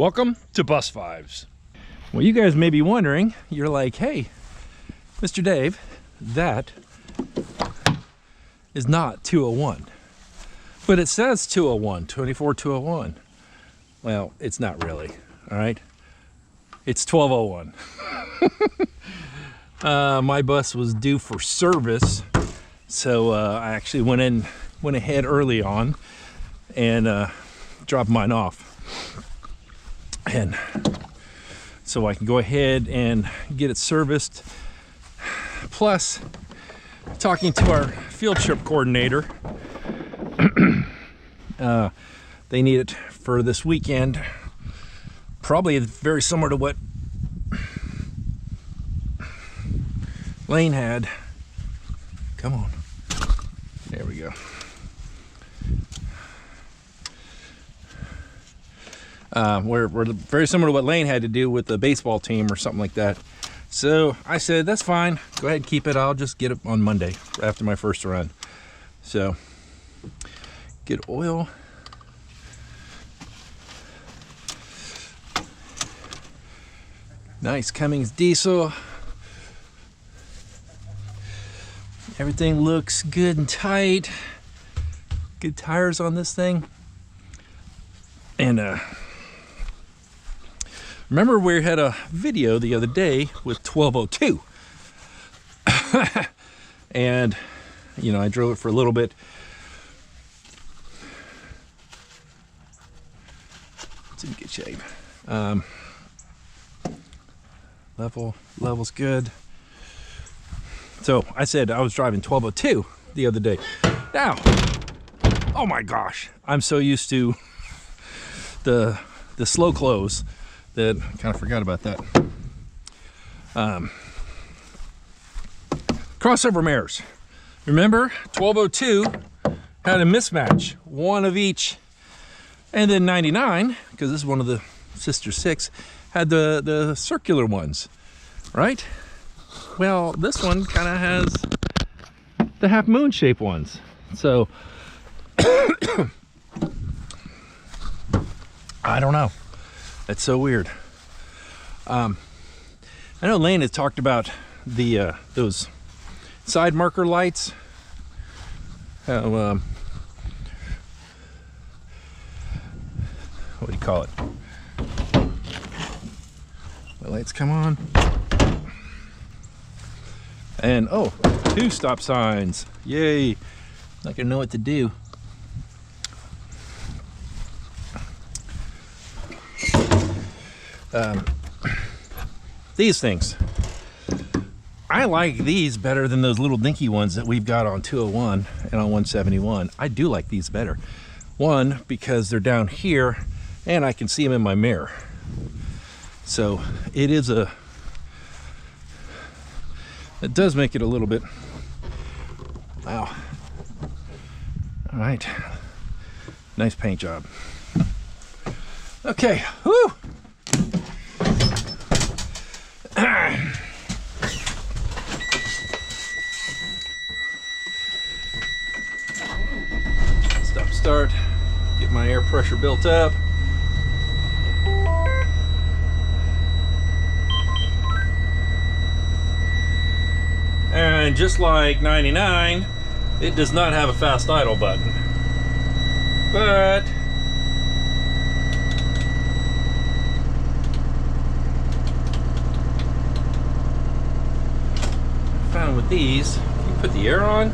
Welcome to Bus Fives. Well, you guys may be wondering, you're like, hey, Mr. Dave, that is not 201. But it says 201, 24201. Well, it's not really, all right? It's 1201. My bus was due for service, so I actually went ahead early on and dropped mine off. And so I can go ahead and get it serviced. Plus, talking to our field trip coordinator, they need it for this weekend. Probably very similar to what Lane had. Come on. There we go. We're very similar to what Lane had to do with the baseball team or something like that. So I said, that's fine. Go ahead and keep it. I'll just get it on Monday after my first run. So get oil. Nice Cummins diesel. Everything looks good and tight. Good tires on this thing. And remember we had a video the other day with 1202. And, you know, I drove it for a little bit. It's in good shape. Level's good. So I said I was driving 1202 the other day. Now, oh my gosh, I'm so used to the slow close that I kind of forgot about that. Crossover mirrors. Remember, 1202 had a mismatch, one of each, and then 99, because this is one of the sister six, had the circular ones, right? Well, this one kind of has the half moon shaped ones. So I don't know. That's so weird. I know Lane has talked about the those side marker lights. What do you call it? The lights come on. And oh, 2 stop signs. Yay. Not gonna know what to do. These things. I like these better than those little dinky ones that we've got on 201 and on 171. I do like these better. One, because they're down here and I can see them in my mirror. So it does make it a little bit, wow. All right, nice paint job. Okay, whoo. Stop, start, get my air pressure built up. And just like 99, it does not have a fast idle button. But I found with these, you put the air on.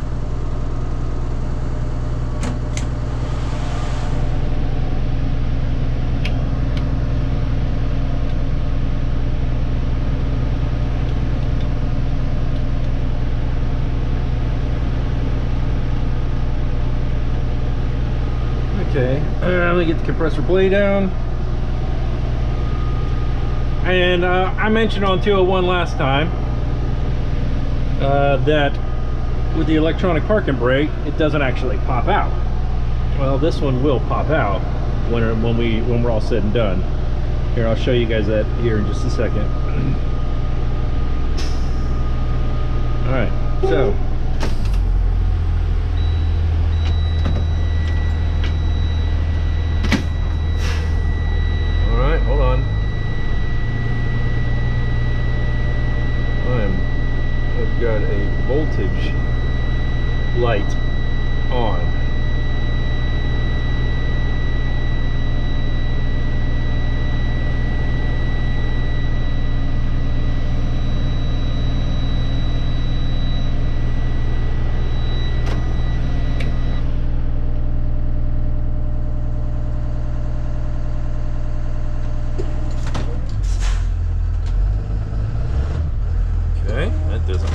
Okay, let me get the compressor blade down. And I mentioned on 201 last time that with the electronic parking brake, it doesn't actually pop out. Well, this one will pop out when we're all said and done. Here, I'll show you guys that here in just a second. All right, so hold on. voltage light on. Okay, that doesn't.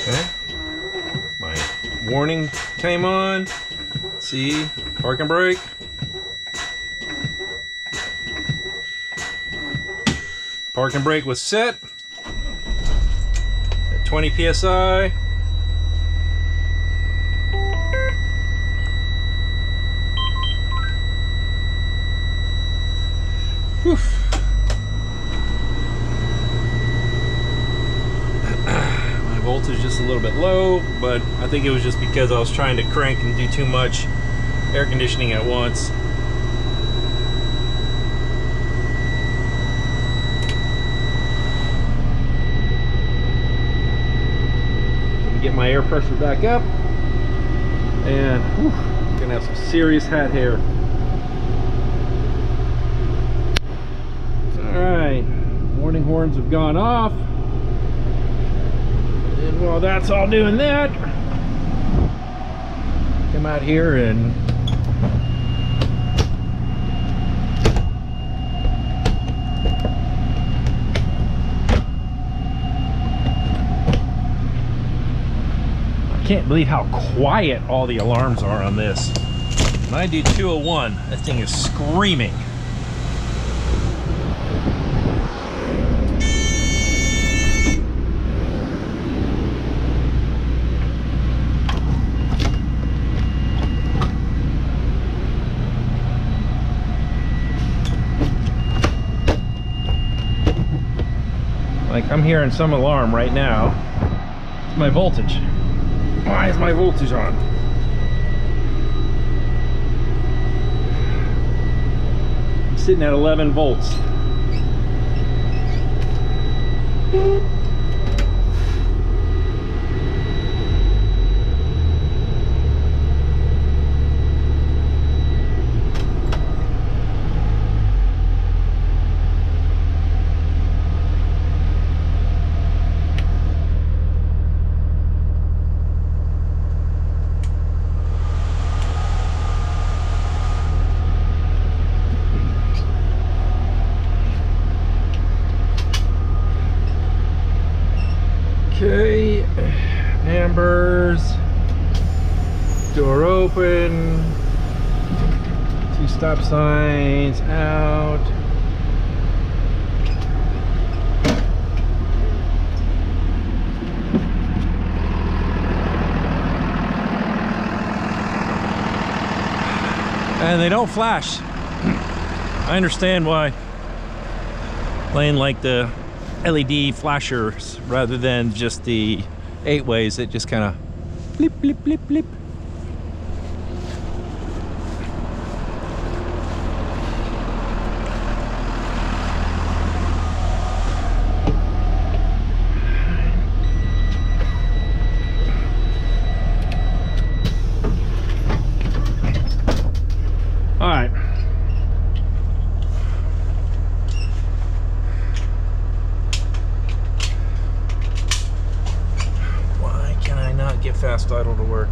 Okay, my warning came on. See, park and brake. Park and brake was set at 20 psi. Whew. My voltage just a little bit low, but I think it was just because I was trying to crank and do too much air conditioning at once. Get my air pressure back up, and whew, gonna have some serious hat hair. All right, warning horns have gone off, and while that's all doing that, come out here and I can't believe how quiet all the alarms are on this. When I do 201, that thing is screaming. Like, I'm hearing some alarm right now. It's my voltage. Why is my voltage on? I'm sitting at 11 volts. Okay, ambers, door open, 2 stop signs out. And they don't flash. I understand why. Playing like the LED flashers rather than just the 8-ways that just kind of blip blip blip blip. All right. Get fast idle to work.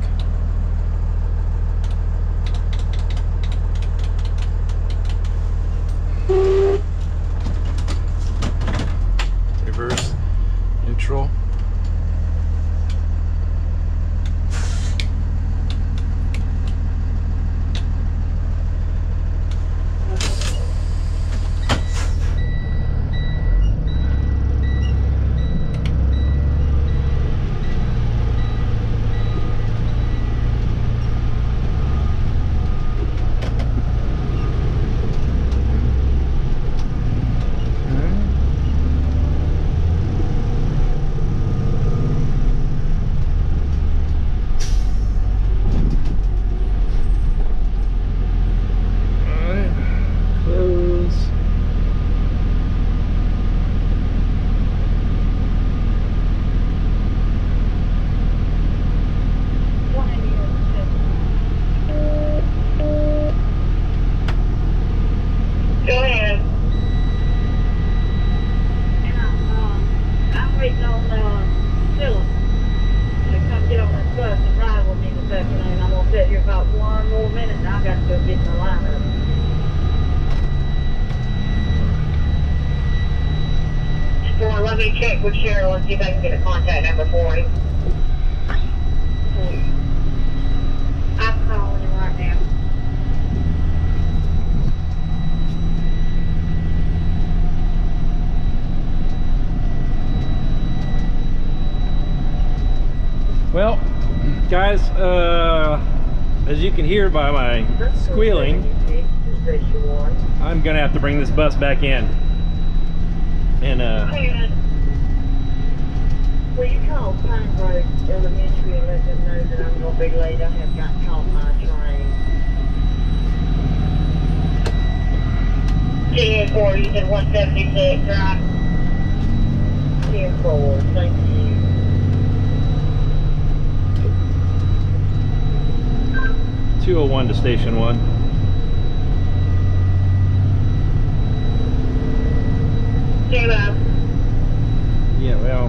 Reverse, neutral. about 1 more minute and I got to go get my line up. Well, let me check with Cheryl and see if I can get a contact number for him. I'm calling him right now. Well, guys, as you can hear by my squealing, I'm gonna have to bring this bus back in. And will you call Pine Grove Elementary and let them know that I'm gonna be late? I have got caught my train. 10-4, you said 176, right? 10-4, thank you. 201 to Station 1. Hello. Yeah, well,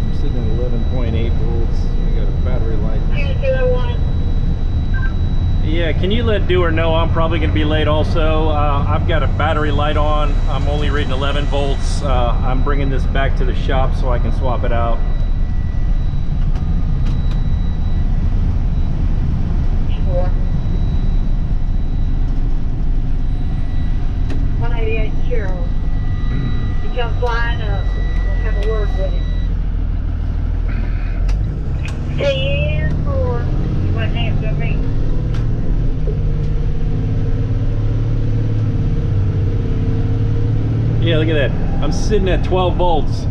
I'm sitting at 11.8 volts. I got a battery light. 201. Yeah, can you let Doer know I'm probably going to be late also? I've got a battery light on. I'm only reading 11 volts. I'm bringing this back to the shop so I can swap it out. Sure. 188 Cheryl. He comes flying up. We'll have a word with him. 10-4. He wasn't answering me. Yeah, look at that. I'm sitting at 12 volts.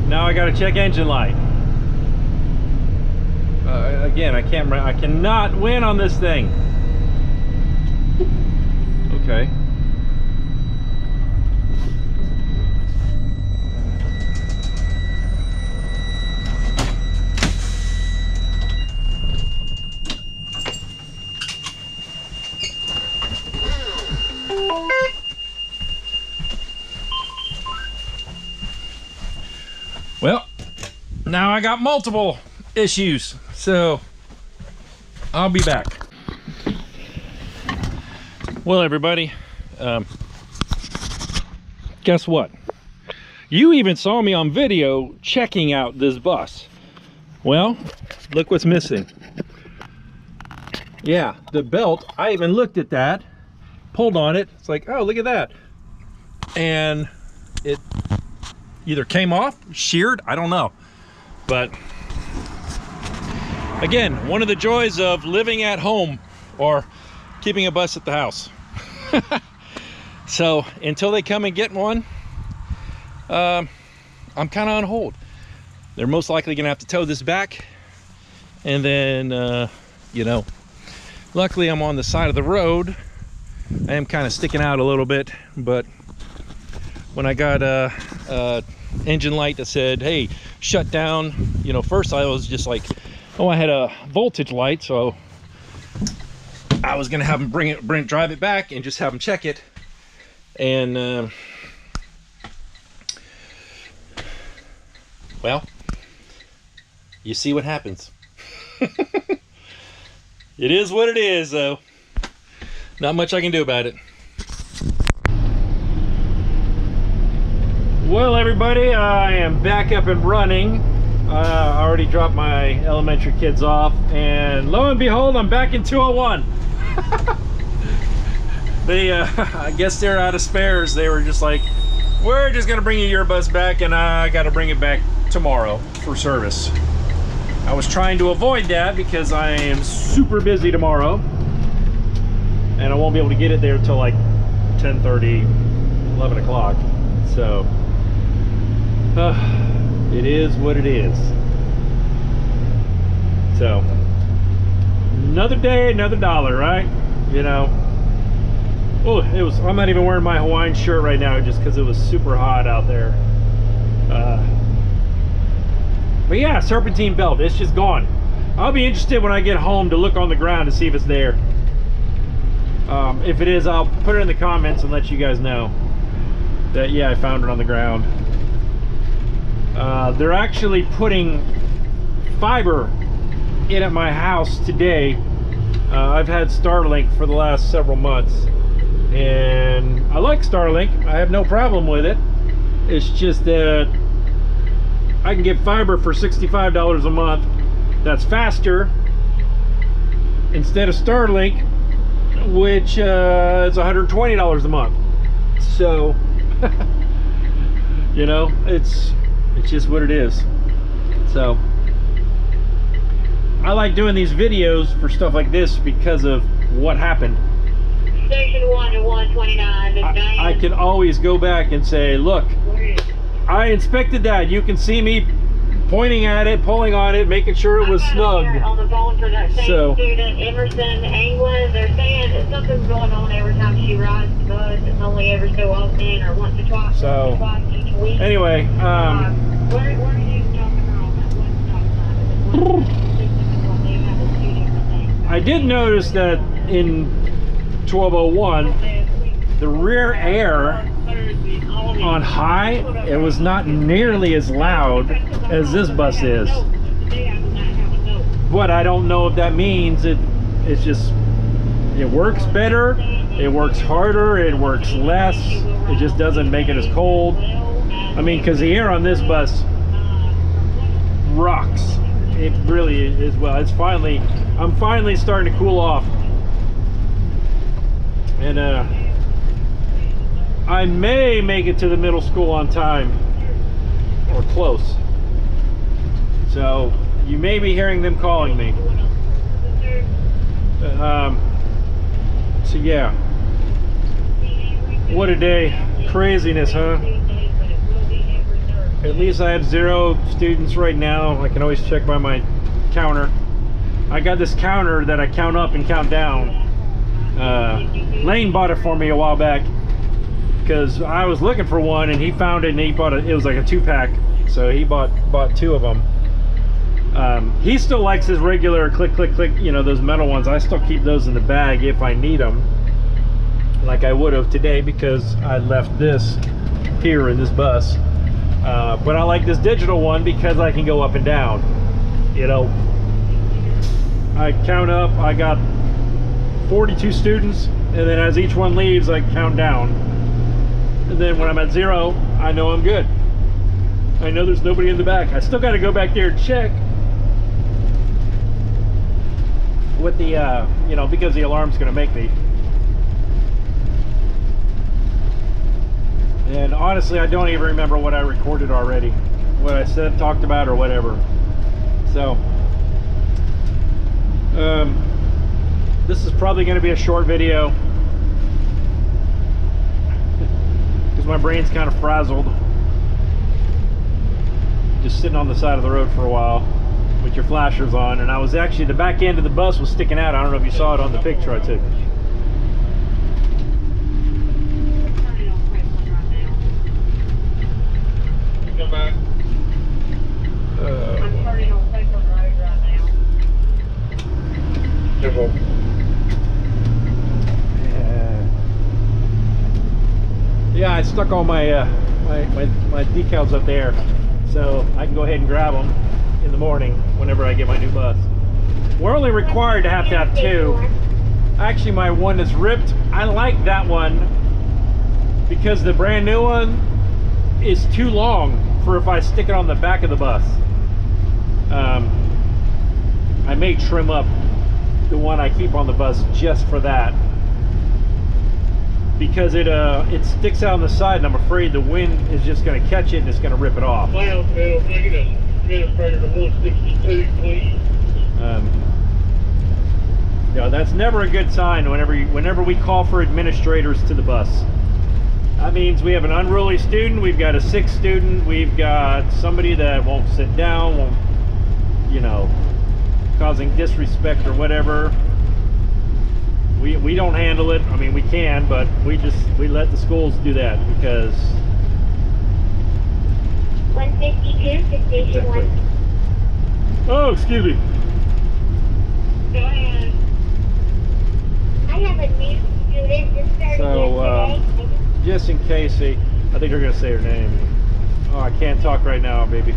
Now I got to check engine light. Again, I cannot win on this thing. Okay. Well, now I got multiple issues, so I'll be back. Well, everybody, guess what? You even saw me on video checking out this bus. Well, look what's missing. Yeah, the belt, I even looked at that, pulled on it. It's like, oh, look at that. And it either came off, sheared, I don't know. But again, one of the joys of living at home or keeping a bus at the house. So until they come and get one, I'm kind of on hold. They're most likely gonna have to tow this back, and then you know, luckily I'm on the side of the road. I am kind of sticking out a little bit, but when I got a engine light that said, hey, shut down, you know, first I was just like, oh, I had a voltage light, so I was gonna have them drive it back and just have them check it. And well, you see what happens. It is what it is, though. Not much I can do about it. Well, everybody, I am back up and running. I already dropped my elementary kids off, and lo and behold, I'm back in 201. They, I guess they're out of spares. They were just like, we're just gonna bring your bus back, and I gotta bring it back tomorrow for service. I was trying to avoid that because I am super busy tomorrow, and I won't be able to get it there till like 10:30, 11 o'clock. So it is what it is. So another day, another dollar, right? You know. Oh, I'm not even wearing my Hawaiian shirt right now just because it was super hot out there. But yeah, serpentine belt, it's just gone. I'll be interested when I get home to look on the ground to see if it's there. If it is, I'll put it in the comments and let you guys know that, yeah, I found it on the ground. They're actually putting fiber in at my house today. I've had Starlink for the last several months, and I like Starlink. I have no problem with it. It's just that I can get fiber for $65 a month. That's faster instead of Starlink, which is $120 a month. So you know, it's just what it is. So I like doing these videos for stuff like this because of what happened. Station 1 to 129. I can always go back and say, look, I inspected that. You can see me pointing at it, pulling on it, making sure it was snug. On the phone for that same So, student, Emerson, England. They're saying that something's going on every time she rides the bus. It's only every so often, or once or twice, So, twice each week. anyway, where are you stopping her on that one stop sign? I did notice that in 1201, the rear air on high, it was not nearly as loud as this bus is. But I don't know if that means it's just, it works better, it works harder, it works less, it just doesn't make it as cold. I mean, because the air on this bus rocks. It really is. Well, it's finally, I'm finally starting to cool off. And I may make it to the middle school on time, or close. So you may be hearing them calling me. So yeah, what a day. Craziness, huh? At least I have 0 students right now. I can always check by my counter. I got this counter that I count up and count down. Lane bought it for me a while back because I was looking for one, and he found it, and he bought it. It was like a 2-pack, so he bought 2 of them. He still likes his regular click click click, you know, those metal ones. I still keep those in the bag if I need them, like I would have today, because I left this here in this bus. But I like this digital one because I can go up and down. You know, I count up, I got 42 students, and then as each one leaves, I count down. And then when I'm at 0, I know I'm good. I know there's nobody in the back. I still got to go back there and check with the, you know, because the alarm's going to make me. And honestly, I don't even remember what I recorded already, what I said, talked about, or whatever. So, this is probably going to be a short video because my brain's kind of frazzled. Just sitting on the side of the road for a while with your flashers on, and I was actually, the back end of the bus was sticking out. I don't know if you saw it on the picture I took. I'm turning on Franklin Road right now. Careful. Yeah, I stuck all my, my decals up there, so I can go ahead and grab them in the morning whenever I get my new bus. We're only required to have 2. Actually, my one is ripped. I like that one because the brand new one is too long for if I stick it on the back of the bus. I may trim up the one I keep on the bus just for that, because it sticks out on the side, and I'm afraid the wind is just going to catch it and it's going to rip it off. Cloud bill, make it a administrator to 162, please. Yeah, that's never a good sign whenever we call for administrators to the bus. That means we have an unruly student, we've got a sick student, we've got somebody that won't sit down, won't, you know, causing disrespect or whatever. We don't handle it. I mean, we can, but we let the schools do that because 152 to station 1. Oh, excuse me. Go ahead. I have a new student that started yesterday. Just in case I think they're going to say her name. Oh, I can't talk right now, baby.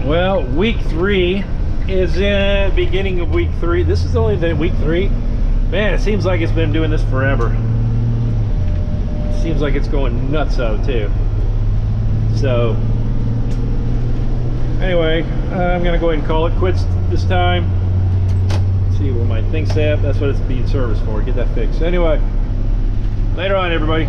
Well, week 3 is in beginning of week 3. This is only the week 3. Man, it seems like it's been doing this forever. It seems like it's going nuts out too. So anyway, I'm gonna go ahead and call it quits this time. Let's see what my thing's at. That's what it's being serviced for. Get that fixed. Anyway, later on, everybody.